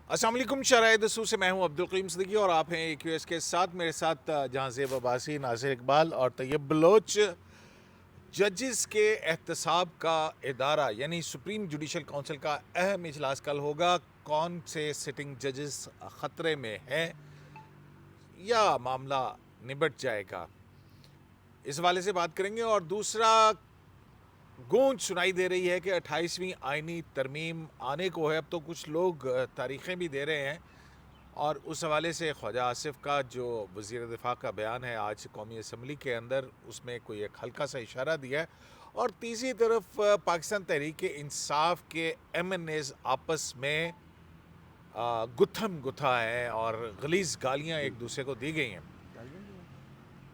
السلام علیکم، شرائع دستور سے میں ہوں عبدالقیم صدیقی اور آپ ہیں AQS کے ساتھ. میرے ساتھ جہاں زیب عباسی، ناصر اقبال اور طیب بلوچ. ججز کے احتساب کا ادارہ یعنی سپریم جوڈیشل کونسل کا اہم اجلاس کل ہوگا. کون سے سٹنگ ججز خطرے میں ہیں یا معاملہ نبٹ جائے گا، اس حوالے سے بات کریں گے. اور دوسرا، گونج سنائی دے رہی ہے کہ 28ویں آئینی ترمیم آنے کو ہے. اب تو کچھ لوگ تاریخیں بھی دے رہے ہیں، اور اس حوالے سے خواجہ آصف کا جو وزیر دفاع کا بیان ہے آج قومی اسمبلی کے اندر، اس میں کوئی ایک ہلکا سا اشارہ دیا ہے. اور تیسری طرف پاکستان تحریک انصاف کے MNAs آپس میں گتھم گتھا ہیں اور غلیظ گالیاں ایک دوسرے کو دی گئی ہیں.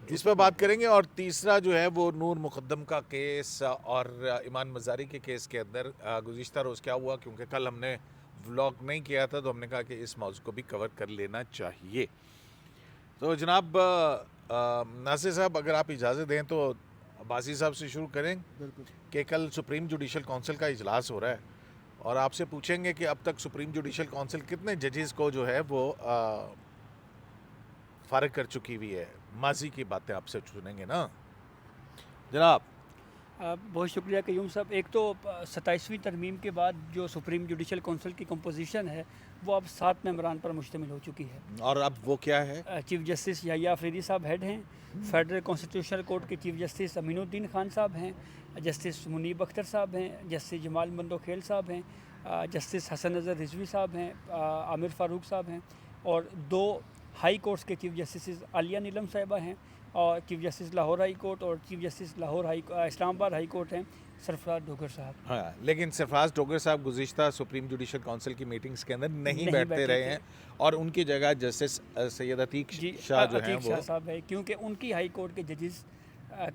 اس پہ بات کریں گے. اور تیسرا جو ہے وہ نور مقدم کا کیس اور ایمان مزاری کے کیس کے اندر گزشتہ روز کیا ہوا، کیونکہ کل ہم نے ولاگ نہیں کیا تھا تو ہم نے کہا کہ اس موضوع کو بھی کور کر لینا چاہیے. تو جناب ناصر صاحب، اگر آپ اجازت دیں تو عباسی صاحب سے شروع کریں. بالکل. کہ کل سپریم جوڈیشل کونسل کا اجلاس ہو رہا ہے، اور آپ سے پوچھیں گے کہ اب تک سپریم جوڈیشل کونسل کتنے ججز کو جو ہے وہ فارغ کر چکی ہوئی ہے. ماضی کی باتیں آپ سے سنیں گے نا جناب. بہت شکریہ قیوم صاحب. ایک تو 27ویں ترمیم کے بعد جو سپریم جوڈیشل کونسل کی کمپوزیشن ہے وہ اب 7 ممبران پر مشتمل ہو چکی ہے. اور اب وہ کیا ہے؟ چیف جسٹس یحییٰ افریدی صاحب ہیڈ ہیں، فیڈرل کانسٹیٹیوشنل کورٹ کے چیف جسٹس امین الدین خان صاحب ہیں، جسٹس منیب اختر صاحب ہیں، جسٹس جمال مندوخیل صاحب ہیں، جسٹس حسن نظر رضوی صاحب ہیں، عامر فاروق صاحب ہیں، اور 2 ہائی کورٹس کے چیف جسٹس عالیہ نیلم صاحبہ ہیں، اور chief justice Lahore high court اور چیف جسٹس اسلام آباد ہائی کورٹ ہیں سرفراز ڈوگر صاحب. ہاں، لیکن سرفراز ڈوگر صاحب گزشتہ سپریم جوڈیشل کونسل کی میٹنگز کے اندر نہیں بیٹھتے رہے ہیں، اور ان کی جگہ جسٹس سید عتیق شاہ جو ہیں عتیق شاہ صاحب ہے، کیونکہ ان کی ہائی کورٹ کے ججز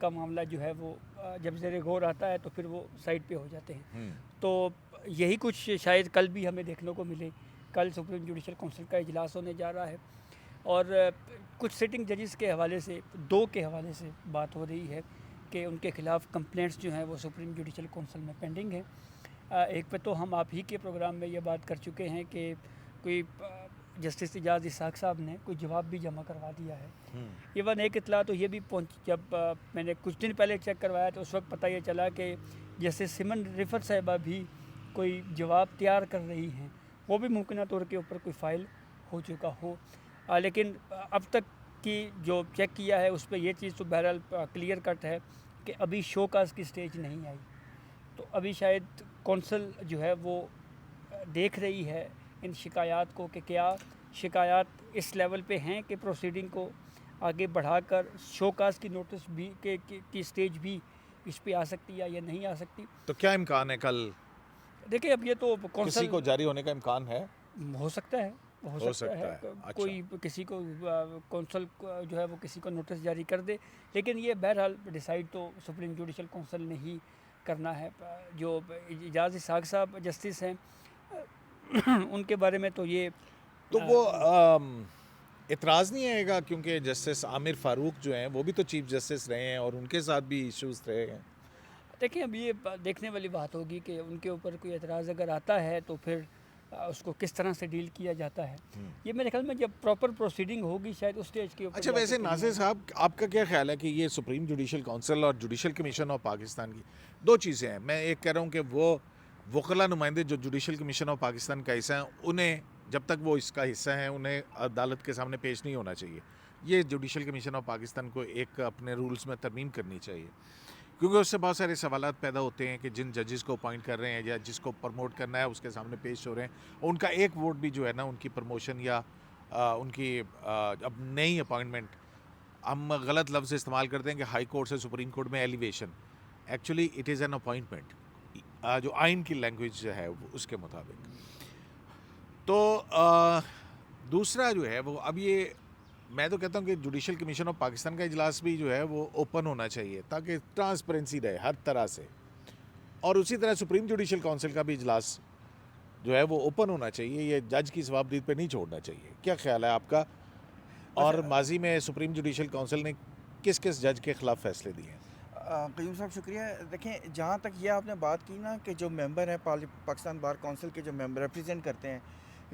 کا معاملہ جو ہے وہ جب زیر غور آتا ہے تو پھر وہ سائڈ پہ ہو جاتے ہیں. تو یہی کچھ شاید کل بھی ہمیں دیکھنے کو ملے. کل سپریم جوڈیشل کونسل کا اجلاس ہونے جا رہا ہے، اور کچھ سٹنگ ججز کے حوالے سے 2 کے حوالے سے بات ہو رہی ہے کہ ان کے خلاف کمپلینٹس جو ہیں وہ سپریم جوڈیشل کونسل میں پینڈنگ ہیں. ایک پہ تو ہم آپ ہی کے پروگرام میں یہ بات کر چکے ہیں کہ کوئی جسٹس اعجاز اسحاق صاحب نے کوئی جواب بھی جمع کروا دیا ہے. ایون ایک اطلاع تو یہ بھی جب میں نے کچھ دن پہلے چیک کروایا تو اس وقت پتہ یہ چلا کہ جسٹس سمن رفت صاحبہ بھی کوئی جواب تیار کر رہی ہیں، وہ بھی ممکنہ طور کے اوپر کوئی فائل ہو چکا ہو. لیکن اب تک کی جو چیک کیا ہے اس پہ یہ چیز تو بہرحال کلیئر کٹ ہے کہ ابھی شو کاز کی سٹیج نہیں آئی. تو ابھی شاید کونسل جو ہے وہ دیکھ رہی ہے ان شکایات کو کہ کیا شکایات اس لیول پہ ہیں کہ پروسیڈنگ کو آگے بڑھا کر شو کاز کی نوٹس بھی کی سٹیج بھی اس پہ آ سکتی ہے یا نہیں آ سکتی. تو کیا امکان ہے کل دیکھیں اب یہ تو کسی کو جاری ہونے کا امکان ہے؟ ہو سکتا ہے. اچھا. کوئی کسی کو کونسل جو ہے وہ کسی کو نوٹس جاری کر دے، لیکن یہ بہرحال ڈیسائیڈ تو سپریم جوڈیشل کونسل نے ہی کرنا ہے. جو اعجاز اسحاق صاحب جسٹس ہیں ان کے بارے میں تو یہ تو وہ اعتراض نہیں آئے گا، کیونکہ جسٹس عامر فاروق جو ہیں وہ بھی تو چیف جسٹس رہے ہیں اور ان کے ساتھ بھی ایشوز رہے ہیں. دیکھیں اب یہ دیکھنے والی بات ہوگی کہ ان کے اوپر کوئی اعتراض اگر آتا ہے تو پھر اس کو کس طرح سے ڈیل کیا جاتا ہے. یہ میرے خیال میں جب پراپر پروسیڈنگ ہوگی شاید اس سٹیج کے اوپر. اچھا، ویسے ناصر صاحب آپ کا کیا خیال ہے کہ یہ سپریم جوڈیشل کونسل اور جوڈیشل کمیشن آف پاکستان کی 2 چیزیں ہیں. میں ایک کہہ رہا ہوں کہ وہ وکلا نمائندے جو جوڈیشل کمیشن آف پاکستان کا حصہ ہیں، انہیں جب تک وہ اس کا حصہ ہیں انہیں عدالت کے سامنے پیش نہیں ہونا چاہیے. یہ جوڈیشل کمیشن آف پاکستان کو ایک اپنے رولز میں ترمیم کرنی چاہیے، کیونکہ اس سے بہت سارے سوالات پیدا ہوتے ہیں کہ جن ججز کو اپوائنٹ کر رہے ہیں یا جس کو پروموٹ کرنا ہے اس کے سامنے پیش ہو رہے ہیں، ان کا ایک ووٹ بھی جو ہے نا ان کی پروموشن یا ان کی اب نئی اپوائنٹمنٹ، ہم غلط لفظ استعمال کرتے ہیں کہ ہائی کورٹ سے سپریم کورٹ میں elevation, actually it is an appointment جو آئین کی لینگویج ہے اس کے مطابق. تو دوسرا جو ہے وہ اب یہ میں تو کہتا ہوں کہ جوڈیشل کمیشن آف پاکستان کا اجلاس بھی جو ہے وہ اوپن ہونا چاہیے تاکہ ٹرانسپیرنسی رہے ہر طرح سے، اور اسی طرح سپریم جوڈیشل کونسل کا بھی اجلاس جو ہے وہ اوپن ہونا چاہیے. یہ جج کی ثوابدید پہ نہیں چھوڑنا چاہیے. کیا خیال ہے آپ کا؟ اور ماضی میں سپریم جوڈیشل کونسل نے کس کس جج کے خلاف فیصلے دیے ہیں؟ قیوم صاحب شکریہ. دیکھیں جہاں تک یہ آپ نے بات کی نا کہ جو ممبر ہیں پاکستان بار کونسل کے جو ممبر ریپرزینٹ کرتے ہیں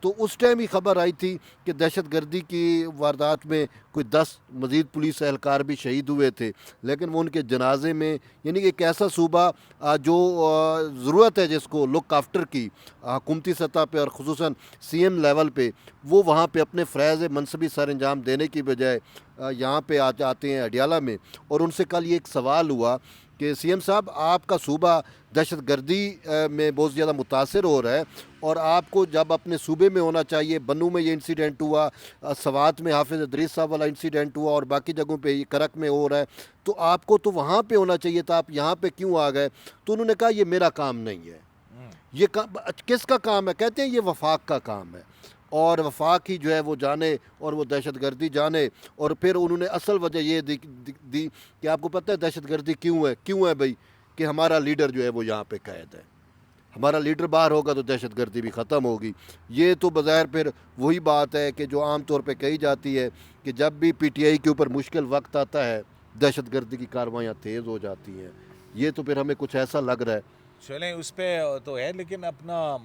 تو اس ٹائم ہی خبر آئی تھی کہ دہشت گردی کی واردات میں کوئی 10 مزید پولیس اہلکار بھی شہید ہوئے تھے، لیکن وہ ان کے جنازے میں، یعنی کہ ایک ایسا صوبہ جو ضرورت ہے جس کو لک آفٹر کی حکومتی سطح پہ اور خصوصاً سی ایم لیول پہ، وہ وہاں پہ اپنے فریض منصبی سر انجام دینے کی بجائے یہاں پہ آتے ہیں اڈیالہ میں. اور ان سے کل یہ ایک سوال ہوا کہ سی ایم صاحب، آپ کا صوبہ دہشت گردی میں بہت زیادہ متاثر ہو رہا ہے، اور آپ کو جب اپنے صوبے میں ہونا چاہیے. بنو میں یہ انسیڈنٹ ہوا، سوات میں حافظ ادریس صاحب والا انسیڈنٹ ہوا، اور باقی جگہوں پہ کرک میں ہو رہا ہے، تو آپ کو تو وہاں پہ ہونا چاہیے تھا، آپ یہاں پہ کیوں آ گئے؟ تو انہوں نے کہا یہ میرا کام نہیں ہے. یہ کس کا کام ہے؟ کہتے ہیں یہ وفاق کا کام ہے، اور وفاق ہی جو ہے وہ جانے اور وہ دہشت گردی جانے. اور پھر انہوں نے اصل وجہ یہ دی کہ آپ کو پتہ ہے دہشت گردی کیوں ہے بھائی؟ کہ ہمارا لیڈر جو ہے وہ یہاں پہ قید ہے، ہمارا لیڈر باہر ہوگا تو دہشت گردی بھی ختم ہوگی. یہ تو بظاہر پھر وہی بات ہے کہ جو عام طور پہ کہی جاتی ہے کہ جب بھی پی ٹی آئی کے اوپر مشکل وقت آتا ہے دہشت گردی کی کاروائیاں تیز ہو جاتی ہیں. یہ تو پھر ہمیں کچھ ایسا لگ رہا ہے. چلیں اس پہ تو ہے، لیکن اپنا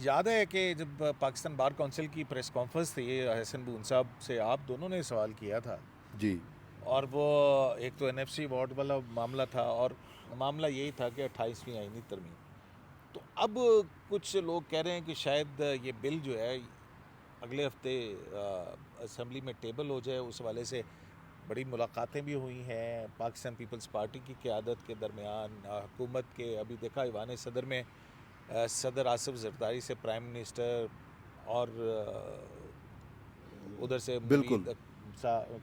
یاد ہے کہ جب پاکستان بار کونسل کی پریس کانفرنس تھی، حسن بون صاحب سے آپ دونوں نے سوال کیا تھا، جی، اور وہ ایک تو این ایف سی وارڈ والا معاملہ تھا، اور معاملہ یہی تھا کہ 28ویں آئینی ترمیم. تو اب کچھ لوگ کہہ رہے ہیں کہ شاید یہ بل جو ہے اگلے ہفتے اسمبلی میں ٹیبل ہو جائے. اس حوالے سے بڑی ملاقاتیں بھی ہوئی ہیں پاکستان پیپلز پارٹی کی قیادت کے درمیان، حکومت کے. ابھی دیکھا ایوان صدر میں صدر آصف زرداری سے پرائم منسٹر، اور ادھر سے بالکل.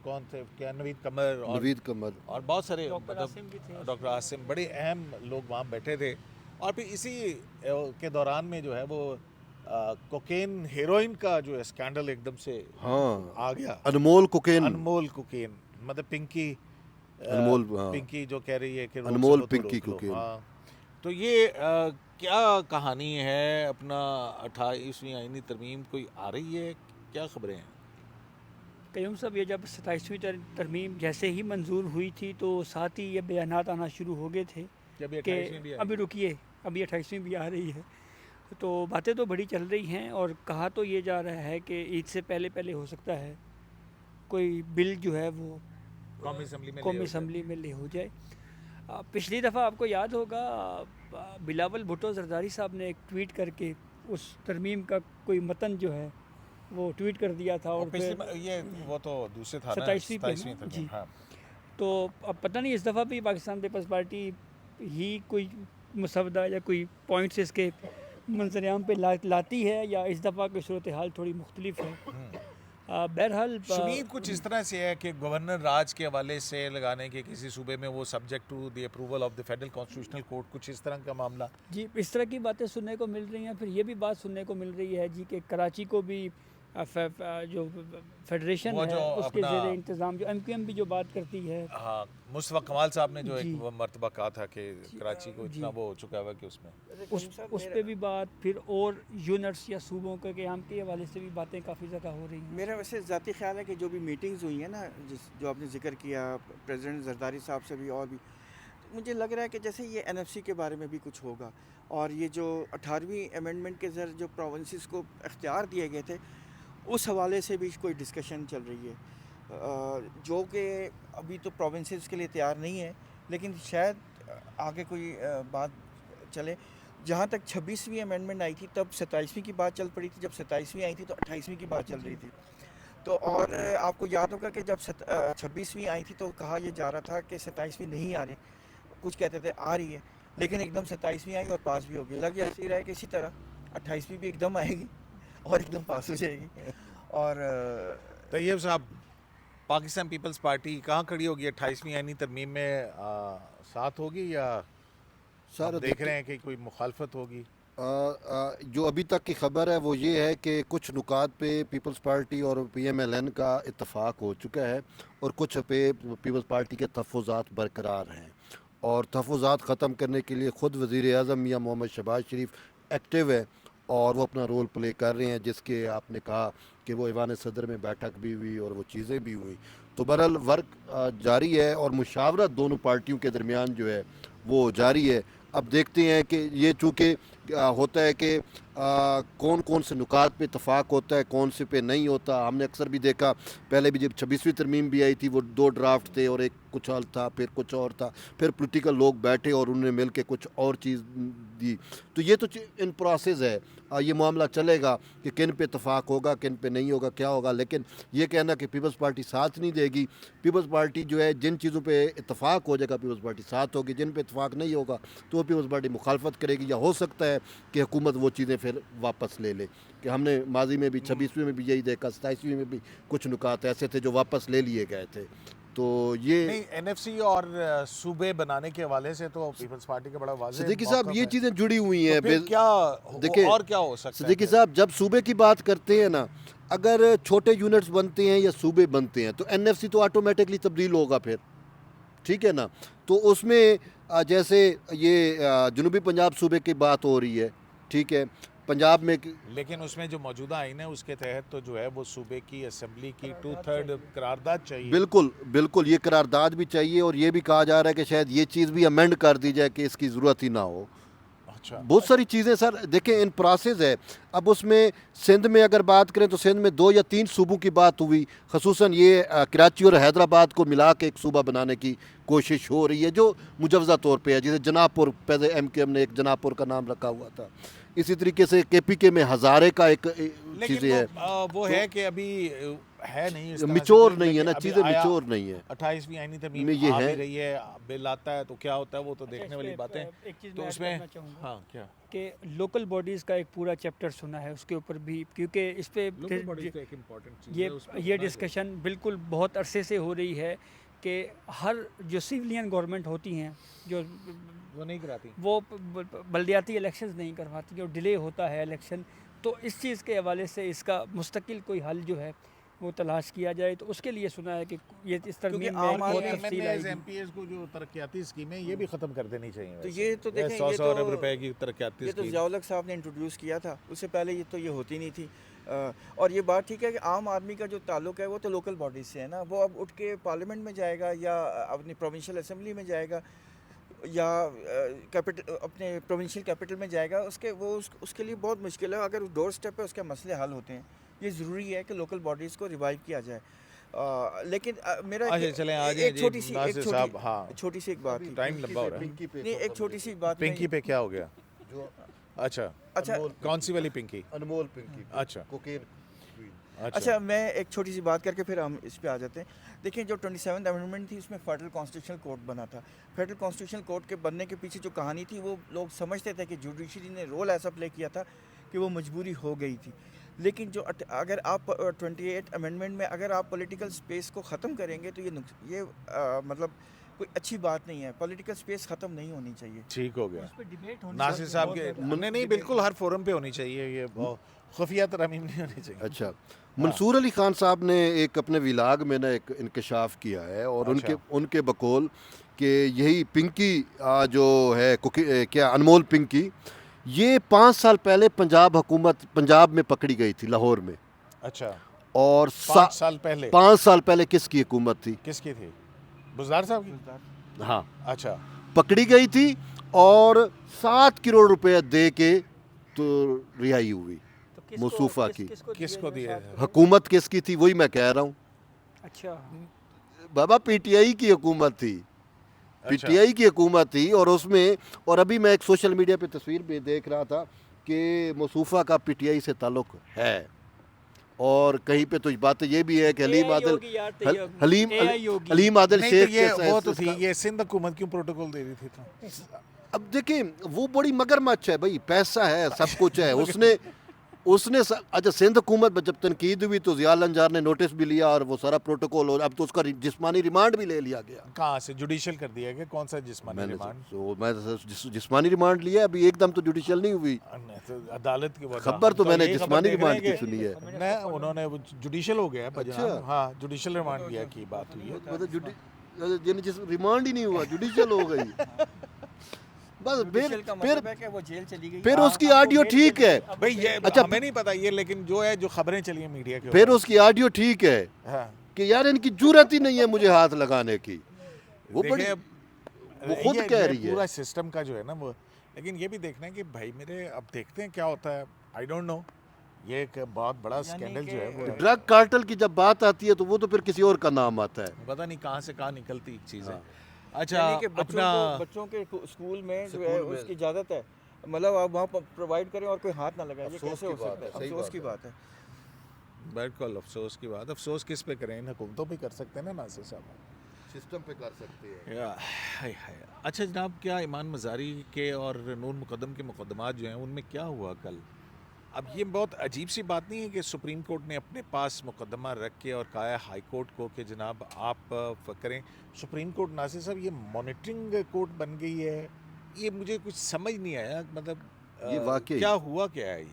کون تھے، کیا نوید قمر نوید قمر اور بہت سارے ڈاکٹر عاصم بھی تھے، ڈاکٹر عاصم، بڑے اہم لوگ وہاں بیٹھے تھے. اور پھر اسی کے دوران میں جو ہے وہ کوکین ہیروئن کا جو اسکینڈل ایک دم سے آ گیا. انمول کوکین مطلب پنکی ہاں. پنکی جو کہہ رہی ہے کہ انمول روک لو تو پنکی روک لو. کوکین. ہاں، تو یہ کیا کہانی ہے؟ اپنا 28ویں آئینی ترمیم کوئی آ رہی ہے، کیا خبریں ہیں؟ قیوم صاحب، یہ جب 27ویں ترمیم جیسے ہی منظور ہوئی تھی تو ساتھ ہی یہ بیانات آنا شروع ہو گئے تھے جب یہ کہ 28ویں بھی آئی ابھی رکیے، ابھی 28ویں بھی آ رہی ہے. تو باتیں تو بڑی چل رہی ہیں، اور کہا تو یہ جا رہا ہے کہ عید سے پہلے ہو سکتا ہے کوئی بل جو ہے وہ قومی اسمبلی میں لے ہو جائے. پچھلی دفعہ آپ کو یاد ہوگا بلاول بھٹو زرداری صاحب نے ایک ٹویٹ کر کے اس ترمیم کا کوئی متن جو ہے وہ ٹویٹ کر دیا تھا، اور یہ وہ تو دوسرے تھا نا 27ویں 27ویں جی. ترمیم. ہاں، تو اب پتہ نہیں اس دفعہ بھی پاکستان پیپلز پارٹی ہی کوئی مسودہ یا کوئی پوائنٹس اس کے منظر عام پہ لاتی ہے، یا اس دفعہ کی صورتحال تھوڑی مختلف ہے. بہرحال شمید کچھ اس طرح سے ہے کہ گورنر راج کے حوالے سے لگانے کے کسی صوبے میں وہ subject to the approval of the federal constitutional court, کچھ اس طرح کا معاملہ. جی اس طرح کی باتیں سننے کو مل رہی ہیں. پھر یہ بھی بات سننے کو مل رہی ہے جی کہ کراچی کو بھی جو فیڈریشن ہے اس کے زیر انتظام، جو ایم کیو ایم بھی جو بات کرتی ہے. ہاں، مصطفیٰ کمال صاحب نے جو ایک مرتبہ کہا تھا کہ کراچی کو اتنا وہ ہو چکا ہوا کہ اس میں اس پہ بھی بات، پھر اور یونٹس یا صوبوں کے قیام کے حوالے سے بھی باتیں کافی زیادہ ہو رہی ہیں. میرا ویسے ذاتی خیال ہے کہ جو بھی میٹنگز ہوئی ہیں نا، جو آپ نے ذکر کیا پریزیڈنٹ زرداری صاحب سے بھی، اور بھی مجھے لگ رہا ہے کہ جیسے یہ این ایف سی کے بارے میں بھی کچھ ہوگا، اور یہ جو 18ویں امینڈمنٹ کے ذریعے جو پروونسز کو اختیار دیے گئے تھے اس حوالے سے بھی کوئی ڈسکشن چل رہی ہے، جو کہ ابھی تو پروونسز کے لیے تیار نہیں ہے، لیکن شاید آگے کوئی بات چلے. جہاں تک 26ویں امینڈمنٹ آئی تھی تب 27ویں کی بات چل پڑی تھی، جب 27ویں آئی تھی تو 28ویں کی بات چل رہی تھی. تو اور آپ کو یاد ہوگا کہ جب 26ویں آئی تھی تو کہا یہ جا رہا تھا کہ 27ویں نہیں آ رہی، کچھ کہتے تھے آ رہی ہے، لیکن ایک دم 27ویں آئی اور پاس بھی ہو گئی. لگ ایسی رہا ہے کہ اسی طرح 28ویں بھی ایک دم آئے گی اور ایک دم پاس ہو جائے گی. اور طیب صاحب، پاکستان پیپلز پارٹی کہاں کھڑی ہوگی 28ویں آئینی ترمیم میں؟ ساتھ ہوگی یا سر دیکھ رہے ہیں کہ کوئی مخالفت ہوگی؟ جو ابھی تک کی خبر ہے وہ یہ ہے کہ کچھ نکات پہ پیپلز پارٹی اور پی ایم ایل این کا اتفاق ہو چکا ہے، اور کچھ پہ پیپلز پارٹی کے تحفظات برقرار ہیں. اور تحفظات ختم کرنے کے لیے خود وزیر اعظم میاں محمد شہباز شریف ایکٹیو ہے، اور وہ اپنا رول پلے کر رہے ہیں، جس کے آپ نے کہا کہ وہ ایوان صدر میں بیٹھک بھی ہوئی اور وہ چیزیں بھی ہوئی. تو بہرحال ورک جاری ہے، اور مشاورت دونوں پارٹیوں کے درمیان جو ہے وہ جاری ہے. اب دیکھتے ہیں کہ یہ چونکہ ہوتا ہے کہ کون کون سے نکات پہ اتفاق ہوتا ہے, کون سے پہ نہیں ہوتا. ہم نے اکثر بھی دیکھا, پہلے بھی جب 26ویں ترمیم بھی آئی تھی وہ 2 ڈرافٹ تھے اور ایک کچھ حل تھا, پھر کچھ اور تھا, پھر پولیٹیکل لوگ بیٹھے اور انہوں نے مل کے کچھ اور چیز دی. تو یہ تو ان پروسیس ہے, یہ معاملہ چلے گا کہ کن پہ اتفاق ہوگا, کن پہ نہیں ہوگا, کیا ہوگا. لیکن یہ کہنا کہ پیپلز پارٹی ساتھ نہیں دے گی, پیپلز پارٹی جو ہے جن چیزوں پہ اتفاق ہو جائے گا پیپلز پارٹی ساتھ ہوگی, جن پہ اتفاق نہیں ہوگا تو وہ پیپلز پارٹی مخالفت کرے گی, یا ہو سکتا ہے کہ حکومت وہ چیزیں پھر واپس لے لے. کہ ہم نے ماضی میں بھی 26ویں میں بھی یہی دیکھا, 27ویں میں بھی کچھ نکات ایسے تھے جو واپس لے لیے گئے تھے. تو یہ نہیں, این ایف سی اور صوبے بنانے کے حوالے سے تو پیپلز پارٹی کا بڑا واضح صدیقی صاحب موقف یہ ہے. چیزیں جڑی ہوئی ہیں. تو پھر کیا دیکھیں اور کیا ہو سکتا ہے؟ صدیقی صاحب جب صوبے کی بات کرتے ہیں نا, اگر چھوٹے یونٹس بنتے ہیں یا صوبے بنتے ہیں تو این ایف سی تو آٹومیٹکلی تبدیل ہوگا پھر, ٹھیک ہے نا. تو اس میں جیسے یہ جنوبی پنجاب صوبے کی بات ہو رہی ہے, ٹھیک ہے, پنجاب میں لیکن اس میں جو موجودہ آئین ہے اس کے تحت تو جو ہے وہ صوبے کی اسمبلی کی 2/3 قرارداد چاہیے. بالکل بالکل یہ قرارداد بھی چاہیے, اور یہ بھی کہا جا رہا ہے کہ شاید یہ چیز بھی امینڈ کر دی جائے کہ اس کی ضرورت ہی نہ ہو. اچھا, بہت ساری چیزیں سر دیکھیں ان پروسیس ہے. اب اس میں سندھ میں اگر بات کریں تو سندھ میں 2 یا 3 صوبوں کی بات ہوئی, خصوصاً یہ کراچی اور حیدرآباد کو ملا کے ایک صوبہ بنانے کی کوشش ہو رہی ہے جو مجوزہ طور پہ ہے, جیسے جناب پور, پہلے ایم کے ایم نے ایک جناب پور کا نام رکھا ہوا تھا. اسی طریقے سے کے پی کے میں ہزارے کا ایک چیزیں ہے, لیکن وہ ہے کہ ابھی ہے نہیں اس طرح سے میچور کوئی, نہیں ہے نا, لیکن چیزیں ابھی آیا میچور نہیں ہے. 28ویں آئینی ترمیم میں یہ آ ہے. بھی رہی ہے, بل آتا ہے تو کیا ہوتا ہے وہ تو دیکھنے والی باتیں. ایک چیز تو میں اس ایڈ میں کرنا چاہوں گا ہاں کیا کہ لوکل باڈیز کا ایک پورا چیپٹر سنا ہے, اس کے اوپر بھی, کیونکہ اس پہ یہ ڈسکشن بالکل بہت عرصے سے ہو رہی ہے کہ ہر جو سویلین گورنمنٹ ہوتی ہیں جو وہ نہیں کراتی, وہ بلدیاتی الیکشنز نہیں کرواتی اور ڈیلے ہوتا ہے الیکشن. تو اس چیز کے حوالے سے اس کا مستقل کوئی حل جو ہے وہ تلاش کیا جائے. تو اس کے لیے سنا ہے کہ یہ اس ترمیم میں بہت تفصیل آئے ایم گی. پی ایس کو جو ترقیاتی اسکیمیں یہ بھی ختم کر دینی چاہیے. تو یہ تو دیکھیں, 100 یہ ارب تو روپے کی ترقیاتی یہ تو اسکیم ضیاء الحق صاحب نے انٹروڈیوس کیا تھا, اس سے پہلے یہ تو یہ ہوتی نہیں تھی. اور یہ بات ٹھیک ہے کہ عام آدمی کا جو تعلق ہے وہ تو لوکل باڈیز سے ہے نا, وہ اب اٹھ کے پارلیمنٹ میں جائے گا یا اپنی پروونشل اسمبلی میں جائے گا یا اپنے پروونشل کیپٹل میں جائے گا, اس کے لیے بہت مشکل ہے. اگر ڈور سٹیپ پہ اس کے مسئلے حل ہوتے ہیں, یہ ضروری ہے کہ لوکل باڈیز کو ریوائیو کیا جائے. لیکن میرا ایک چھوٹی سی ایک بات تھی, ٹائم لمبا ہو رہا ہے. نہیں ایک چھوٹی سی بات پنکی پہ کیا ہو گیا؟ اچھا اچھا کون سی والی پنکی؟ انمول پنکی. اچھا اچھا میں ایک چھوٹی سی بات کر کے پھر ہم اس پہ آ جاتے ہیں. دیکھیں جو 27th امینڈمنٹ تھی اس میں فیڈرل کانسٹیٹیوشنل کورٹ بنا تھا. فیڈرل کانسٹیٹیوشنل کورٹ کے بننے کے پیچھے جو کہانی تھی وہ لوگ سمجھتے تھے کہ جوڈیشری نے رول ایسا پلے کیا تھا کہ وہ مجبوری ہو گئی تھی. لیکن جو اگر آپ 28 امینڈمنٹ میں اگر آپ پولیٹیکل سپیس کو ختم کریں گے تو یہ مطلب کوئی اچھی بات نہیں ہے. پولیٹیکل سپیس ختم نہیں ہونی چاہیے. ٹھیک ہو گیا. اس پہ ڈیبیٹ ہونی ناصر صاحب کے نہیں بالکل ہر فورم پہ ہونی چاہیے, یہ خفیہ ترمیم نہیں ہونی چاہیے. اچھا, منصور علی خان صاحب نے ایک اپنے ولاگ میں نا ایک انکشاف کیا ہے, اور ان کے بقول کہ یہی پنکی جو ہے کیا انمول پنکی, یہ 5 سال پہلے پنجاب میں پکڑی گئی تھی لاہور میں. اچھا, اور 5 سال پہلے کس کی حکومت تھی؟ کس کی تھی؟ بزدار صاحب کی. ہاں اچھا, پکڑی گئی تھی اور 7 کروڑ روپے دے کے تو رہائی ہوئی. موصوفہ کی کس کو دیا؟ حکومت کس کی تھی وہی میں کہہ رہا ہوں. اچھا بابا پی ٹی آئی کی حکومت تھی, پی ٹی آئی کی حکومت تھی. اور اس میں, اور ابھی میں ایک سوشل میڈیا پہ تصویر بھی دیکھ رہا تھا کہ موصوفہ کا پی ٹی آئی سے تعلق ہے. اور کہیں پہ تو باتیں یہ بھی ہے کہ حلیم عادل شیخ وہ تو تھی, یہ سندھ حکومت کیوں پروٹوکول دے رہی تھی؟ اب دیکھیں وہ بڑی مگرمچھ ہے بھائی, پیسہ ہے, سب کچھ ہے. اس نے اچھا سندھ حکومت میں جب تنقید ہوئی تو ضیاء الانجار نے نوٹس بھی لیا اور وہ سارا پروٹوکول, اور اب تو اس کا جسمانی ریمانڈ بھی لے لیا گیا. کہاں سے جوڈیشل کر دیا کہ کون سا جسمانی ریمانڈ؟ میں جسمانی ریمانڈ لیا, ابھی ایک دم تو جوڈیشل نہیں ہوئی عدالت کی خبر, تو میں نے جسمانی ریمانڈ کی سنی ہے. انہوں نے جوڈیشل ہو گیا ہے. ہاں جوڈیشل ریمانڈ لیا کی بات ہوئی ہے. ریمانڈ ہی نہیں ہوا, جوڈیشل ہو گئی بس. پھر اس کی آڈیو ٹھیک ہے بھائی, یہ ہمیں نہیں پتا یہ, لیکن جو ہے جو خبریں چلی ہیں میڈیا کے, پھر اس کی آڈیو ٹھیک ہے کہ یار ان کی جرات ہی نہیں ہے مجھے ہاتھ لگانے کی. وہ بڑی وہ خود یہ کہہ رہی ہے. پورا سسٹم کا جو ہے نا وہ, لیکن یہ بھی دیکھنا ہے کہ بھائی میرے اب دیکھتے ہیں کیا ہوتا ہے. آئی ڈونٹ نو, یہ ایک بہت بڑا اسکینڈل جو ہے وہ ڈرگ کارٹل کی جب بات آتی ہے تو وہ تو پھر کسی اور کا نام آتا ہے. پتہ نہیں کہاں سے کہاں نکلتی چیزیں. اچھا یعنی کہ اپنا بچوں کے اسکول میں جو ہے اس کی اجازت ہے, مطلب آپ وہاں پرووائڈ کریں اور کوئی ہاتھ نہ لگائے, یہ کیسے ہو سکتا ہے؟ افسوس کی بات ہے. بالکل افسوس کی بات. افسوس کس پہ کریں, ان حکومتوں پہ کر سکتے ہیں نا ناصر صاحب, سسٹم پہ کر سکتے ہیں. اچھا جناب, کیا ایمان مزاری کے اور نور مقدم کے مقدمات جو ہیں ان میں کیا ہوا کل؟ اب یہ بہت عجیب سی بات نہیں ہے کہ سپریم کورٹ نے اپنے پاس مقدمہ رکھ کے اور کہا ہے ہائی کورٹ کو کہ جناب آپ کریں. سپریم کورٹ ناصر صاحب یہ مانیٹرنگ کورٹ بن گئی ہے, یہ مجھے کچھ سمجھ نہیں آیا. مطلب یہ واقعی کیا ہوا کیا ہے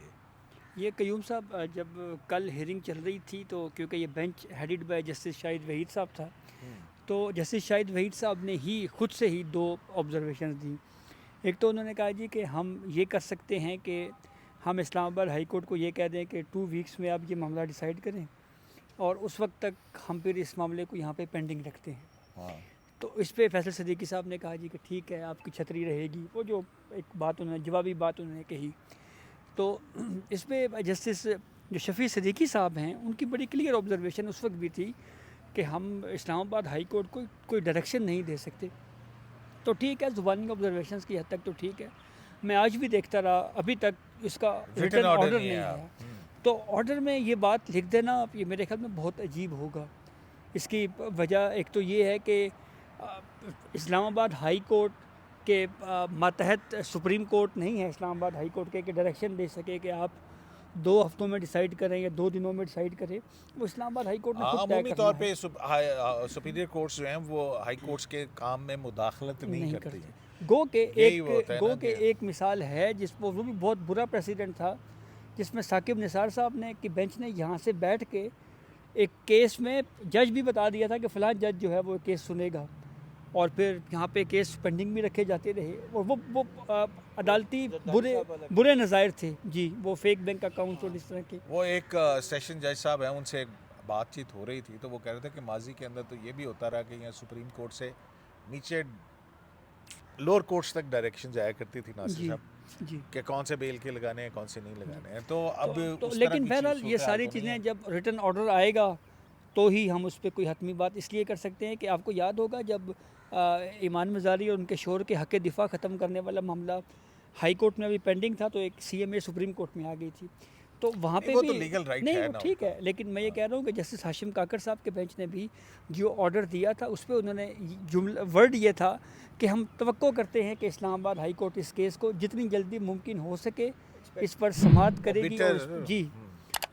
یہ قیوم صاحب جب کل ہیئرنگ چل رہی تھی تو کیونکہ یہ بینچ ہیڈڈ بائی جسٹس شاہد وحید صاحب تھا, تو جسٹس شاہد وحید صاحب نے ہی خود سے ہی 2 آبزرویشنز دیں. ایک تو انہوں نے کہا جی کہ ہم یہ کر سکتے ہیں کہ ہم اسلام آباد ہائی کورٹ کو یہ کہہ دیں کہ 2 ویکس میں آپ یہ معاملہ ڈیسائیڈ کریں, اور اس وقت تک ہم پھر اس معاملے کو یہاں پہ پینڈنگ رکھتے ہیں. تو اس پہ فیصل صدیقی صاحب نے کہا جی کہ ٹھیک ہے آپ کی چھتری رہے گی. وہ جو ایک بات انہوں نے جوابی بات انہوں نے کہی, تو اس پہ جسٹس جو شفیع صدیقی صاحب ہیں ان کی بڑی کلیئر آبزرویشن اس وقت بھی تھی کہ ہم اسلام آباد ہائی کورٹ کو کوئی ڈائریکشن نہیں دے سکتے. تو ٹھیک ہے, زبانی آبزرویشنز کی حد تک تو ٹھیک ہے. میں آج بھی دیکھتا رہا, ابھی تک اس کا ریٹن آرڈر نہیں آیا. تو آرڈر میں یہ بات لکھ دینا یہ میرے خیال میں بہت عجیب ہوگا. اس کی وجہ ایک تو یہ ہے کہ اسلام آباد ہائی کورٹ کے ماتحت سپریم کورٹ نہیں ہے اسلام آباد ہائی کورٹ کے کہ ڈائریکشن دے سکے کہ آپ 2 ہفتوں میں ڈیسائیڈ کریں یا 2 دنوں میں ڈیسائیڈ کریں. وہ اسلام آباد ہائی کورٹ نے خود طے عمومی کرنا طور ہے. پہ سپیریئر کورٹس جو ہیں وہ ہائی کورٹس کے کام میں مداخلت نہیں کرتی. گو کہ یہی وہ ہوتا ہے نا کہ ایک مثال ہے جس وہ بھی بہت برا پریسیڈنٹ تھا, جس میں ثاقب نثار صاحب نے کہ بینچ نے یہاں سے بیٹھ کے ایک کیس میں جج بھی بتا دیا تھا کہ فلاں جج جو ہے وہ کیس سنے گا, اور پھر یہاں پہ کیس پینڈنگ بھی رکھے جاتے رہے, اور وہ عدالتی برے نظائر تھے. جی, وہ فیک بینک اکاؤنٹس اور اس طرح کے. وہ ایک سیشن جج صاحب ہیں, ان سے بات چیت ہو رہی تھی تو وہ کہہ رہے تھے کہ ماضی کے اندر تو یہ بھی ہوتا رہا کہ یہاں سپریم کورٹ سے نیچے لوور کورٹس تک ڈائریکشن جایا کرتی تھی ناصر صاحب جی, کہ کون سے بیل کے لگانے ہیں کون سے نہیں لگانے ہیں. تو اب لیکن بہرحال یہ ساری چیزیں جب ریٹن آرڈر آئے گا تو ہی ہم اس پہ کوئی حتمی بات اس لیے کر سکتے ہیں کہ آپ کو یاد ہوگا جب ایمان مزاری اور ان کے شوہر کے حق دفاع ختم کرنے والا معاملہ ہائی کورٹ میں ابھی پینڈنگ تھا, تو ایک سی ایم اے سپریم کورٹ میں آ گئی تھی. تو وہاں پہ وہ بھی تو لیگل رائٹ نہیں ہے وہ نا ٹھیک ہے, لیکن میں یہ کہہ رہا ہوں کہ جسٹس ہاشم کاکڑ صاحب کے بینچ نے بھی جو آرڈر دیا تھا اس پہ انہوں نے ورڈ یہ تھا کہ ہم توقع کرتے ہیں کہ اسلام آباد ہائی کورٹ اس کیس کو جتنی جلدی ممکن ہو سکے اس پر سماعت کرے گی. جی,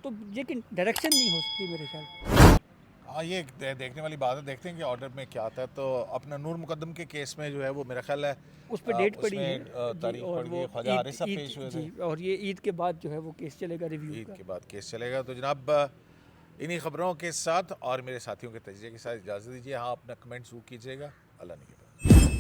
تو لیکن ڈائریکشن نہیں ہو سکتی میرے خیال. ہاں, یہ دیکھنے والی بات ہے, دیکھتے ہیں کہ آرڈر میں کیا آتا ہے. تو اپنا نور مقدم کے کیس میں جو ہے وہ میرا خیال ہے اس پہ ڈیٹ پڑی ہے, تاریخ پڑ گئی, خواجہ حارث صاحب پیش ہوئے تھے, اور یہ عید کے بعد جو ہے وہ کیس چلے گا, ریویو عید کے بعد کیس چلے گا. تو جناب انہی خبروں کے ساتھ اور میرے ساتھیوں کے تجزیے کے ساتھ اجازت دیجیے. ہاں, اپنا کمنٹ ضرور کیجیے گا. اللہ نگہبان.